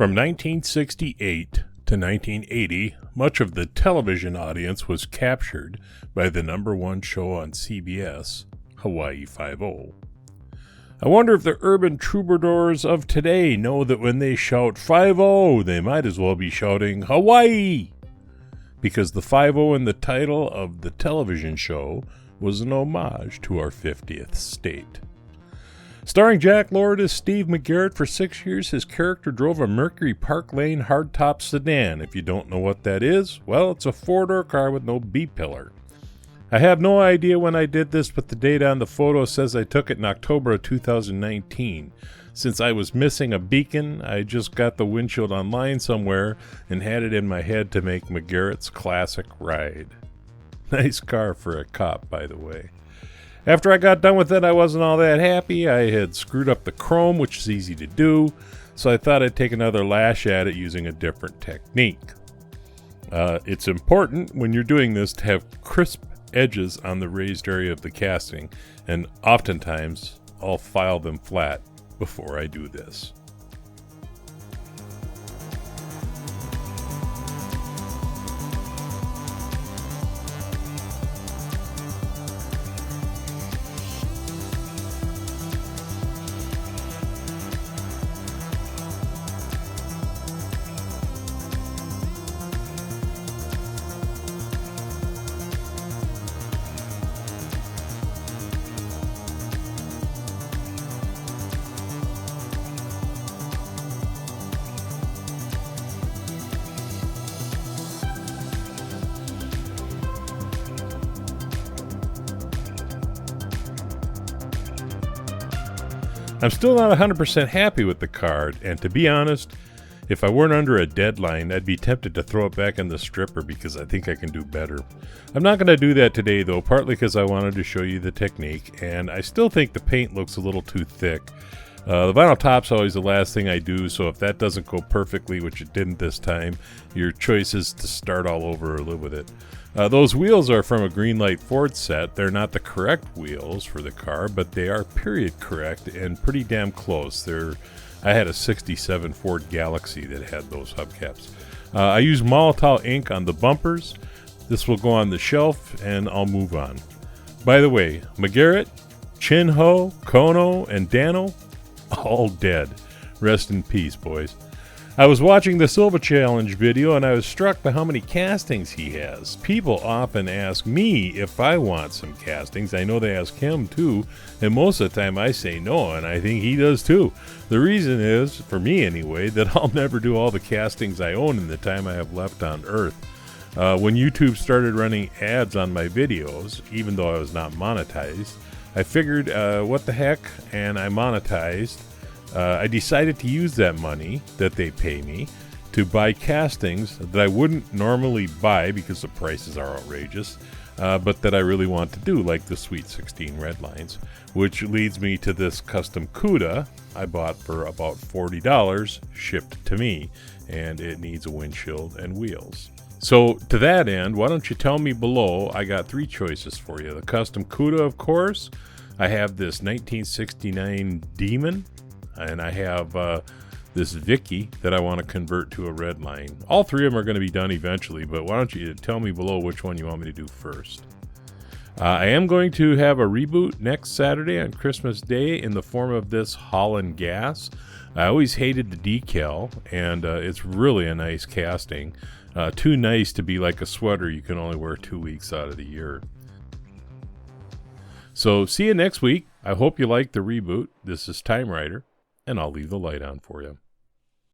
From 1968 to 1980, much of the television audience was captured by the number one show on CBS, Hawaii Five-0. I wonder if the urban troubadours of today know that when they shout 5-0, they might as well be shouting Hawaii, because the 5-0 in the title of the television show was an homage to our 50th state. Starring Jack Lord as Steve McGarrett, for 6 years his character drove a Mercury Park Lane hardtop sedan. If you don't know what that is, well, it's a four-door car with no B-pillar. I have no idea when I did this, but the date on the photo says I took it in October of 2019. Since I was missing a beacon, I just got the windshield online somewhere and had it in my head to make McGarrett's classic ride. Nice car for a cop, by the way. After I got done with it, I wasn't all that happy. I had screwed up the chrome, which is easy to do, so I thought I'd take another lash at it using a different technique. It's important when you're doing this to have crisp edges on the raised area of the casting, and oftentimes I'll file them flat before I do this. I'm still not 100% happy with the card, and to be honest, if I weren't under a deadline, I'd be tempted to throw it back in the stripper because I think I can do better. I'm not going to do that today though, partly because I wanted to show you the technique, and I still think the paint looks a little too thick. The vinyl top's always the last thing I do, so if that doesn't go perfectly, which it didn't this time, your choice is to start all over or live with it. Those wheels are from a Greenlight Ford set. They're not the correct wheels for the car, but they are period correct and pretty damn close. I had a 67 Ford Galaxy that had those hubcaps. I use Molotow ink on the bumpers. This will go on the shelf, and I'll move on. By the way, McGarrett, Chinho, Kono, and Dano, all dead. Rest in peace, boys. I was watching the Silva Challenge video and I was struck by how many castings he has. People often ask me if I want some castings. I know they ask him too, and most of the time I say no, and I think he does too. The reason is, for me anyway, that I'll never do all the castings I own in the time I have left on Earth. When YouTube started running ads on my videos, even though I was not monetized, I figured what the heck, and I monetized. I decided to use that money that they pay me to buy castings that I wouldn't normally buy because the prices are outrageous, but that I really want to do, like the Sweet 16 red lines, which leads me to this custom CUDA I bought for about $40 shipped to me, and it needs a windshield and wheels. So to that end, why don't you tell me below? I got 3 choices for you. The custom CUDA, of course. I have this 1969 Demon, and I have this Vicky that I want to convert to a red line. All 3 of them are going to be done eventually, but why don't you tell me below which one you want me to do first. I am going to have a reboot next Saturday on Christmas Day in the form of this Holland Gas. I always hated the decal, and it's really a nice casting. Too nice to be like a sweater you can only wear 2 weeks out of the year. So see you next week. I hope you like the reboot. This is Time Rider, and I'll leave the light on for you.